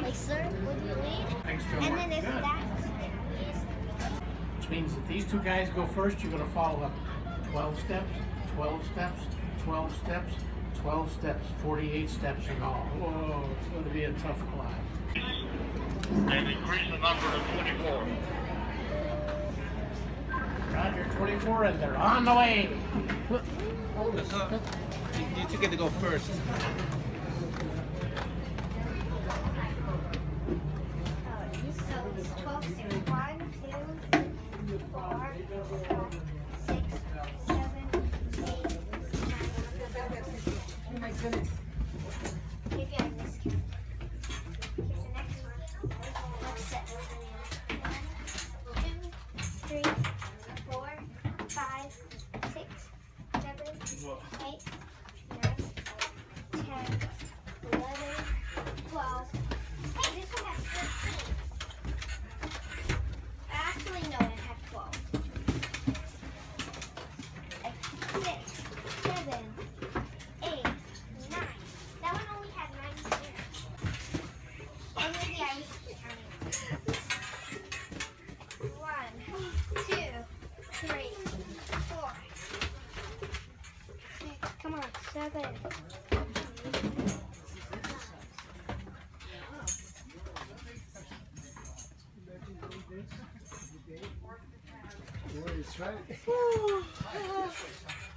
Like, sir, would you lead? Thanks, Joe. And then if that, which means that these two guys go first, you're going to follow up 12 steps, 12 steps, 12 steps, 12 steps, 48 steps in all. Whoa, it's going to be a tough climb. And increase the number to 24. Roger, 24, and they're on the way. You two get to go first. so it's 12 steps. 1, 2, 4, 5, 6, 7, 8, 9. Oh my goodness. You're getting this. Here's the next one. Let's set. 1, 2, 3, 4, 5, 6, 7, 8, 9, 10, 11, 12. Hey, this one has 13. Actually, no, it had 12. 6, 7, 8, 9. That one only had 9 stairs. And maybe I was counting. 1, 2, 3, 4. 6, come on, 7.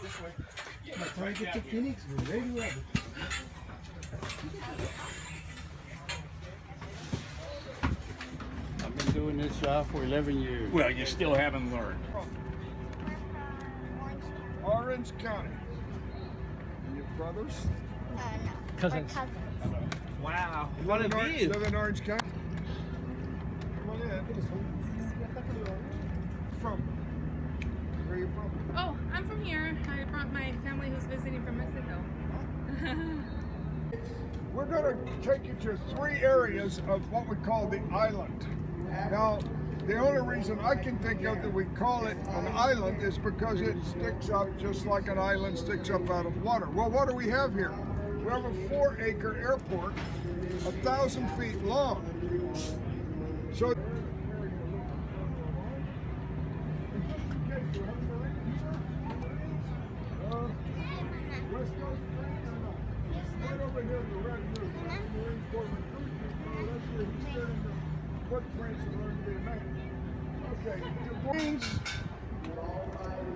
That's right. By the time we get to Phoenix, we're ready. I've been doing this job for 11 years. Well, you still haven't learned. Orange County. And your brothers? No. Cousins. We're cousins. Wow. One of you. Live in Orange County? Come on in. From? Where are you from? Oh, I'm from here. I brought my family who's visiting from Mexico. We're going to take you to 3 areas of what we call the island. Now, the only reason I can think of that we call it an island is because it sticks up just like an island sticks up out of water. Well, what do we have here? We have a 4-acre airport, 1,000 feet long. So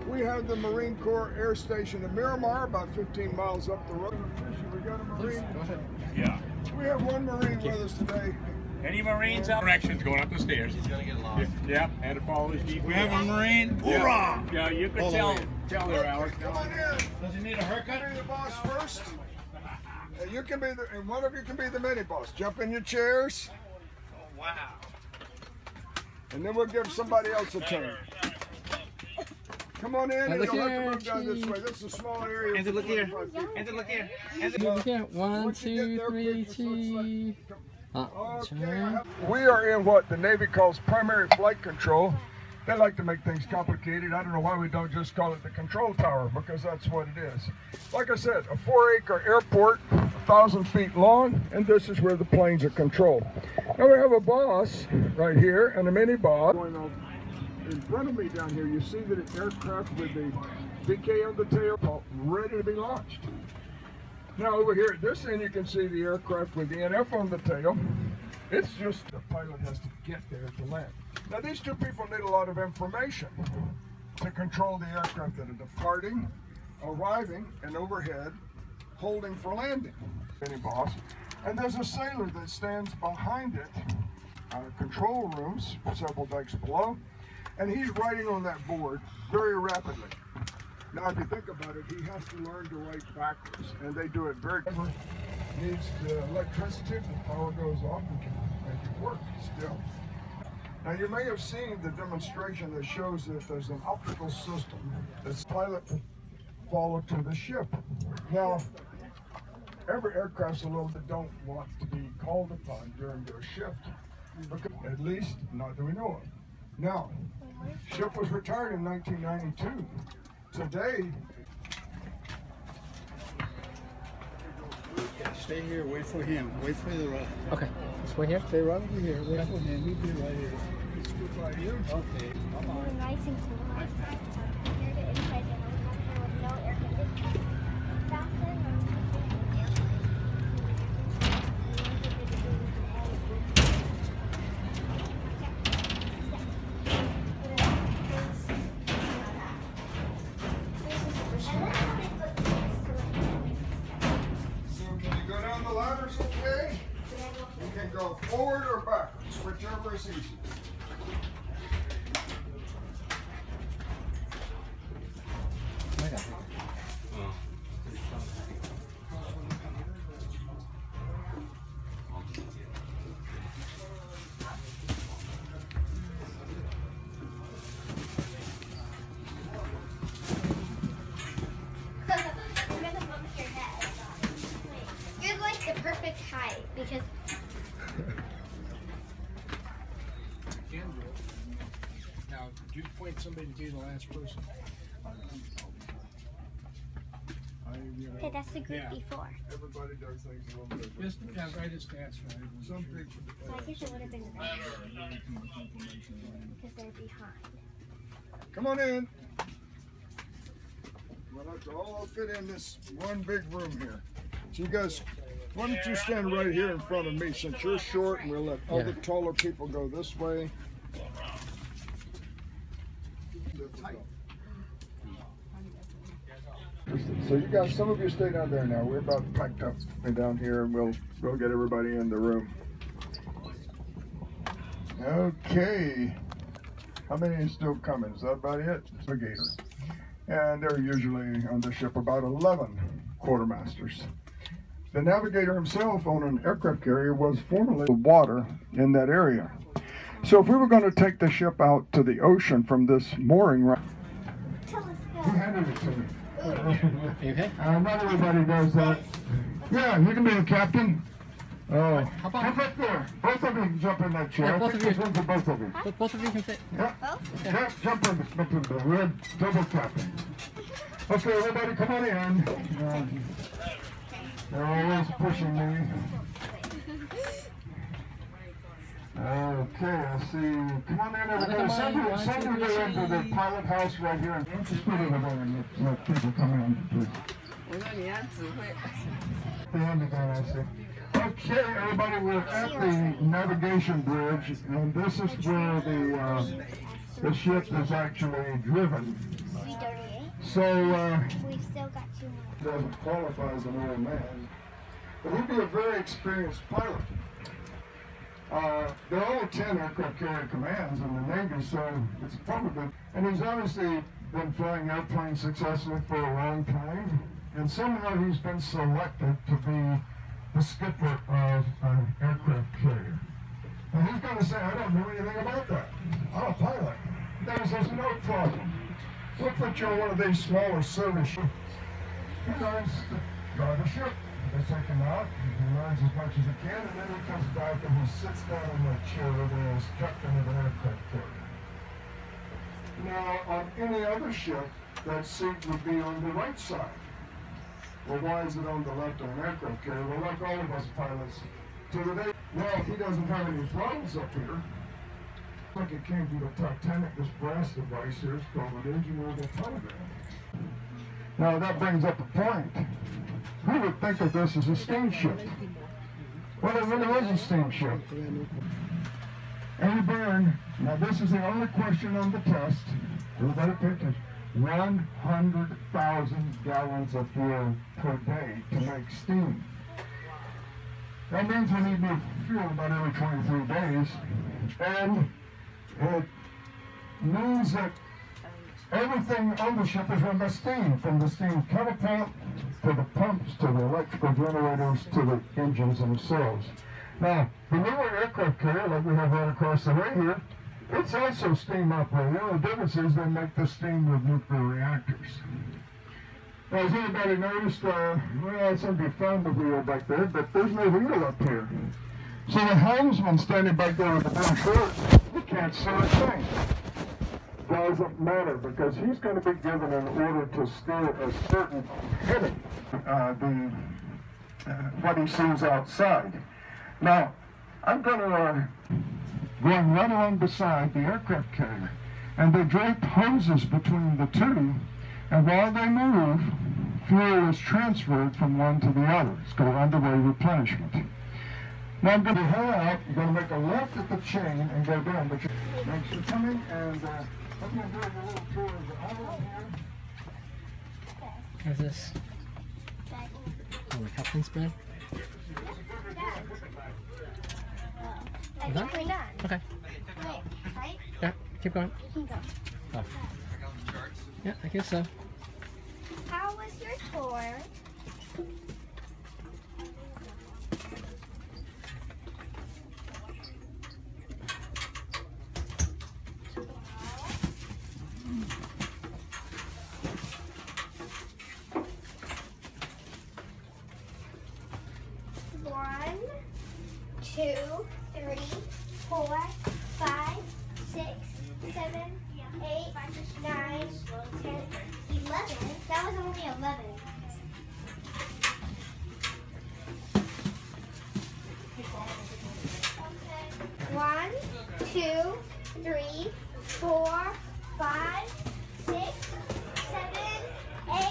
we have the Marine Corps Air Station in Miramar, about 15 miles up the road. We got a Marine. Go ahead. Yeah. We have one Marine with us today. Any Marines out? Directions going up the stairs. He's gonna get lost. Yeah, had to follow his GPS. We have a Marine. Yeah, yeah, you can All the tell way. there, Alex. Come on in. Does he need a haircut? Be the boss first. And you can be the, and one of you can be the mini boss. Jump in your chairs. Oh, wow. And then we'll give somebody else a turn. Come on in, and Look you'll have to here, move down this way. This is a small area. Andrew, look here. 25 feet. Andrew, look here. Look here. 1, Once you get 2, there, 3, put your 2. Okay. We are in what the Navy calls primary flight control. They like to make things complicated. I don't know why we don't just call it the control tower, because that's what it is. Like I said, a 4-acre airport, 1,000 feet long, and this is where the planes are controlled. Now we have a boss right here and a mini boss. Going on in front of me down here, you see that it's aircraft with the BK on the tail, ready to be launched. Now over here at this end, you can see the aircraft with the NF on the tail. It's just the pilot has to get there to land. Now these two people need a lot of information to control the aircraft that are departing, arriving, and overhead, holding for landing. Any boss. And there's a sailor that stands behind it, control rooms, several decks below, and he's writing on that board very rapidly. Now, if you think about it, he has to learn to write backwards, and they do it very quickly. Needs the electricity, the power goes off, and can make it work still. Now, you may have seen the demonstration that shows that there's an optical system that's pilot follow to the ship. Now, every aircraft's a little that don't want to be called upon during their shift, because, at least not that we know of. Now, ship was retired in 1992. Today, Yeah, stay here, wait for him. Wait for the Okay, just wait here. Stay right over here, wait for him. He'll be right here. Let's go right here. Okay. Come on. It's nice and cool outside. Compared to inside the helicopter with no air conditioning. Back then, there was no airplane. So can you go down the ladders okay? You can go forward or backwards, whichever is easiest. You're like the perfect height because Now, could you point somebody to be the last person? okay, that's the group Yeah. before. Everybody does things a little bit. Just, yeah, write his stats right. Some people. So I guess it would have been the best because they're behind. Come on in. We'll have to all fit in this one big room here. So you guys, why don't you stand right here in front of me since you're short and we'll let other taller people go this way. So you guys, some of you stay down there now. We're about packed up and down here and we'll get everybody in the room. Okay. How many is still coming? Is that about it? Navigator. And there are usually on the ship about 11 quartermasters. The navigator himself on an aircraft carrier was formerly water in that area. So if we were going to take the ship out to the ocean from this mooring right, who handed it to me? Okay. Not everybody does that. Yeah, you can be the captain. Oh, How about- jump up there. Both of you can jump in that chair. Yeah, I both think of you. this one's for both of you. But both of you can fit. Yeah, yeah, jump in the red double captain. Okay, everybody come on in. They're always pushing me. Okay, let's see. Come on in, everybody. Send me into the pilot house right here. Just put it over and let people come in, please. I see. Okay, everybody, we're at the navigation bridge, and this is where the ship is actually driven. 338. So, We've still got 2 more. doesn't qualify as an old man, but he'd be a very experienced pilot. There are only 10 aircraft carrier commands in the Navy, so it's probably, and he's obviously been flying airplanes successfully for a long time, and somehow he's been selected to be the skipper of an aircraft carrier. And he's going to say, I don't know anything about that. I'm a pilot. Then says, no problem. We'll put you on one of these smaller service ships. He learns to drive a ship. They take him out, he learns as much as he can, and then he comes back and he sits down in the chair there as captain of an aircraft carrier. Now, on any other ship, that seat would be on the right side. Well, why is it on the left on an aircraft carrier? Well, like all of us pilots, to the day, well, he doesn't have any throttles up here. Like it came from the Titanic, this brass device here is called an engine-level telegraph. Now, that brings up a point. Who would think of this as a steamship? Well, it really is a steamship. And burn, now this is the only question on the test. Everybody pay attention. 100,000 gallons of fuel per day to make steam. That means we need new fuel about every 23 days. And it means that everything on the ship is run by steam, from the steam catapult to the pumps, to the electrical generators, to the engines themselves. Now, the newer aircraft carrier, like we have right across the way here, it's also steam operated. The difference is they make the steam with nuclear reactors. Now, has anybody noticed, well, somebody found the wheel back there, but there's no wheel up here. So the helmsman standing back there with the blue shirt, he can't see a thing. Doesn't matter, because he's going to be given an order to steer a certain heading. The what he sees outside. Now, I'm going to going right along beside the aircraft carrier, and they drape hoses between the two, and while they move, fuel is transferred from one to the other. It's called underway replenishment. Now I'm going to head out, you're going to make a left at the chain and go down, but thanks for coming, and I'm going to do a little tour of the island here. What's this? Oh, the captain spread? I think we're done. Okay. Wait, right? Yeah, keep going. You can go. Oh. Yeah, I guess so. How was your tour? One, 2, 3, 4, 5, 6, 7, 8, 9, 10, 11. That was only 11. One, 2, 3, 4, 5, 6, 7, 8,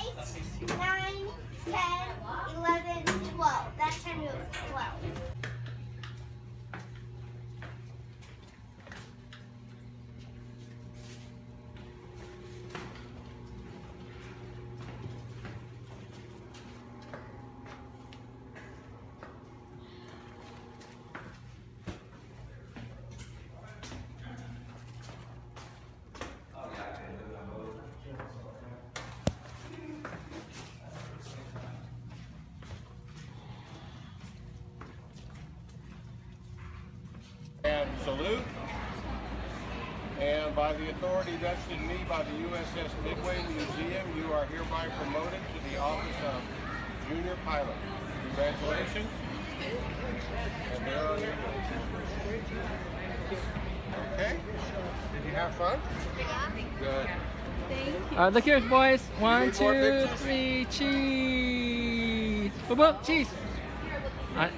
9, 10, 11, 12. That time it was 12. And salute. And by the authority vested in me by the USS Midway Museum, you are hereby promoted to the office of Junior Pilot. Congratulations. And there are your Okay? Did you have fun? Yeah. Good. All right, look here, boys. 1, need more 2, pictures? 3, cheese. Boop, boop, cheese. All right.